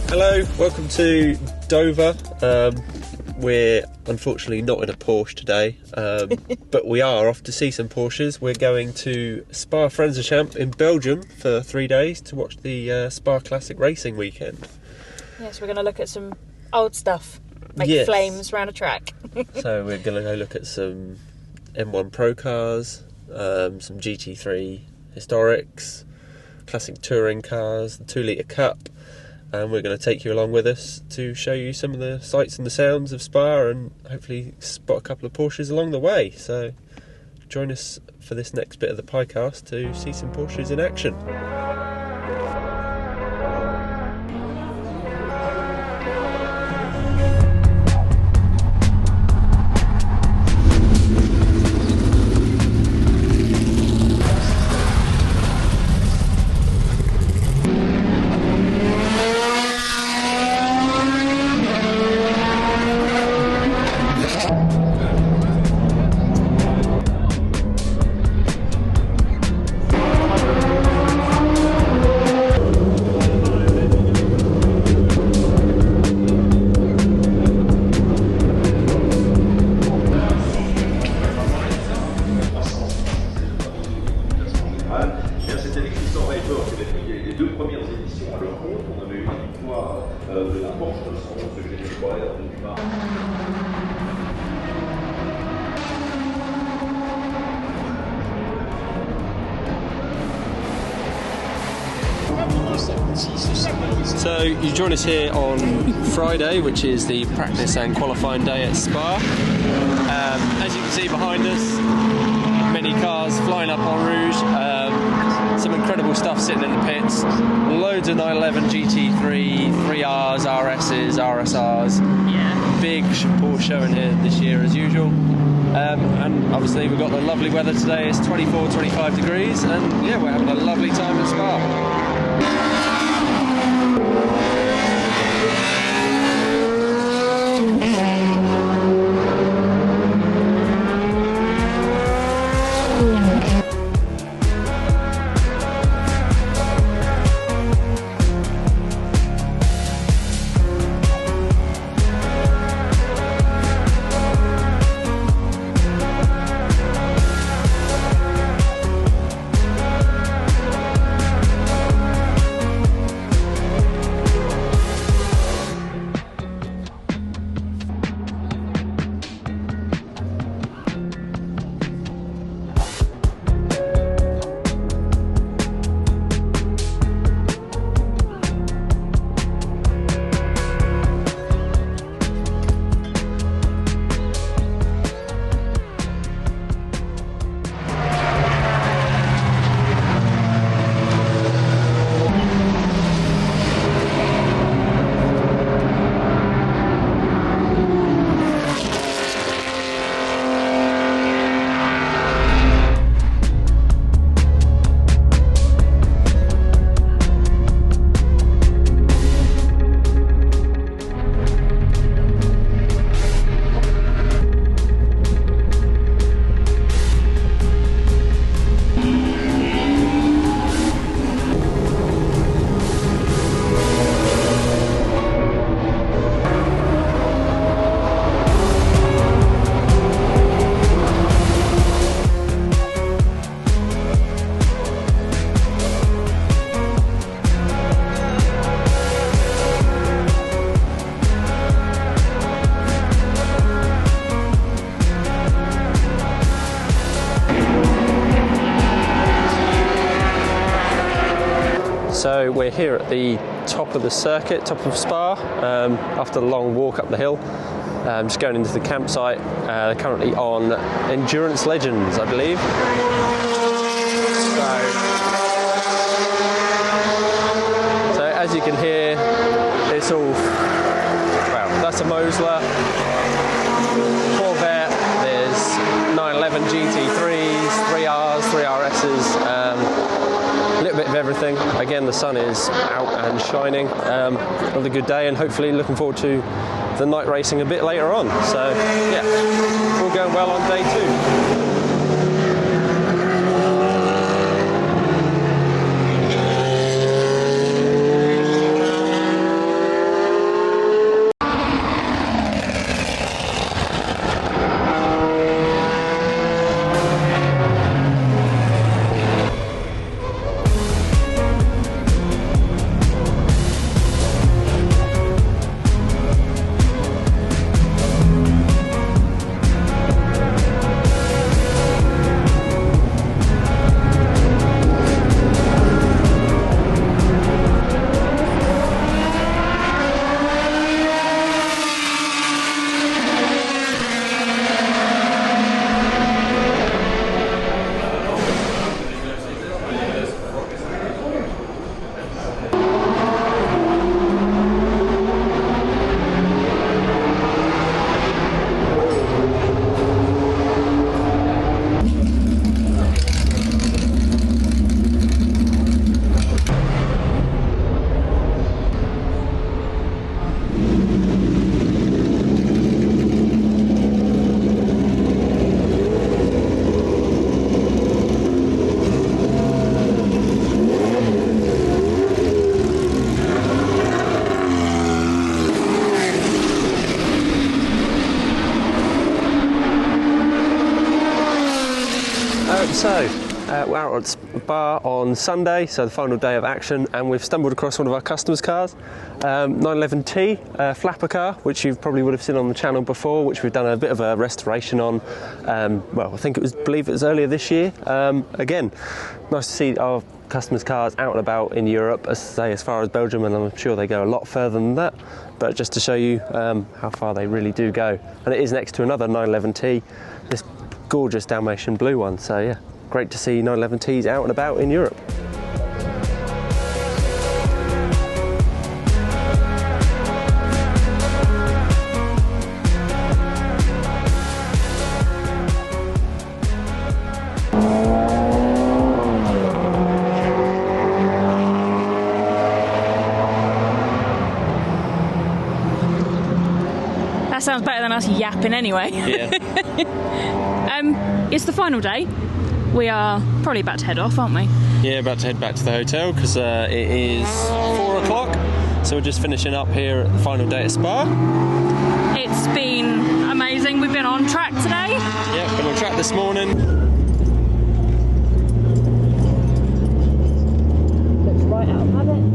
Hello, welcome to Dover. We're unfortunately not in a Porsche today, but we are off to see some Porsches. We're going to Spa-Francorchamps in Belgium for 3 days to watch the Spa Classic Racing weekend. Yes, we're going to look at some old stuff, make flames around a track. So we're going to go look at some M1 Pro cars, some GT3 historics, classic touring cars, the 2 litre Cup. And we're going to take you along with us to show you some of the sights and the sounds of Spa and hopefully spot a couple of Porsches along the way. So join us for this next bit of the PieCast to see some Porsches in action. So you join us here on Friday, which is the practice and qualifying day at Spa. As you can see behind us, many cars flying up en rouge, some incredible stuff sitting in the pits, loads of 911 GT3, 3Rs, RSs, RSRs, big Porsche show in here this year as usual. And obviously we've got the lovely weather today, it's 24, 25 degrees, and yeah, we're having a lovely time at Spa. So we're here at the top of the circuit, top of Spa, after the long walk up the hill. Just going into the campsite, currently on Endurance Legends, I believe. So as you can hear, it's all, well, that's a Mosler, Corvette, there's 911 GT3s, 3Rs, 3RSs, a little bit of everything. Again, the sun is out and shining. Another good day, and hopefully looking forward to the night racing a bit later on. So yeah, all going well on day 2. Europe. So we're out at Spa on Sunday, so the final day of action, and we've stumbled across one of our customers' cars, 911T flapper car, which you probably would have seen on the channel before, which we've done a bit of a restoration on. Well, I believe it was earlier this year. Again, nice to see our customers' cars out and about in Europe, as far as Belgium, and I'm sure they go a lot further than that. But just to show you how far they really do go, and it is next to another 911T, this gorgeous Dalmatian blue one. So yeah, great to see 911Ts out and about in Europe. That sounds better than us yapping anyway. Yeah. It's the final day. We are probably about to head off, aren't we? Yeah, about to head back to the hotel because it is 4 o'clock. So we're just finishing up here at the final day at Spa. It's been amazing. We've been on track today. Yeah, been on track this morning. Looks right out of habit.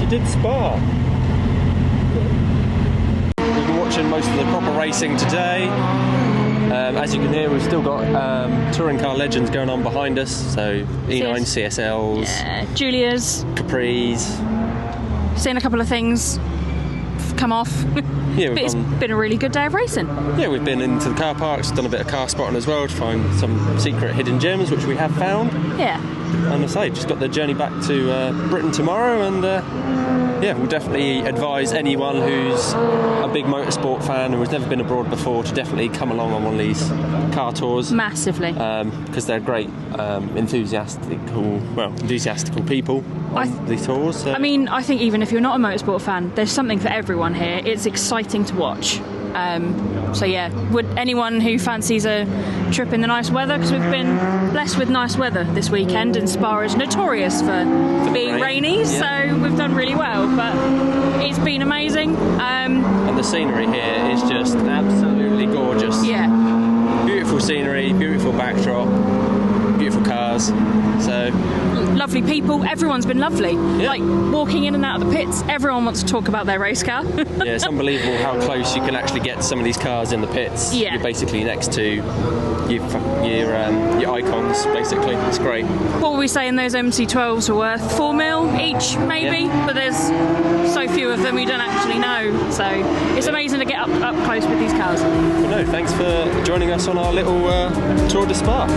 Did Spa. We've been watching most of the proper racing today. As you can hear, we've still got touring car legends going on behind us. So E9 CSLs, yeah, Julia's, Capris. Seen a couple of things come off. Yeah, but it's been a really good day of racing. Yeah, we've been into the car parks, done a bit of car spotting as well to find some secret hidden gems, which we have found. Yeah. And I say, just got the journey back to Britain tomorrow, and yeah, we'll definitely advise anyone who's a big motorsport fan who has never been abroad before to definitely come along on one of these car tours. Massively. Because they're great, enthusiastical people on these tours. So. I mean, I think even if you're not a motorsport fan, there's something for everyone here. It's exciting to watch. So yeah, would anyone who fancies a trip in the nice weather, because we've been blessed with nice weather this weekend, and Spa is notorious for being rainy, yeah. So we've done really well, but it's been amazing. And the scenery here is just absolutely gorgeous. Yeah. Beautiful scenery, beautiful backdrop, beautiful cars. So lovely people. Everyone's been lovely. Yeah. Like walking in and out of the pits, everyone wants to talk about their race car. Yeah, it's unbelievable how close you can actually get to some of these cars in the pits. Yeah. You're basically next to your icons, basically. It's great. What were we saying those MC12s were worth? $4 million each, maybe? Yeah. But there's so few of them we don't actually know. So it's amazing to get up close with these cars. Well, no, thanks for joining us on our little tour de Spa.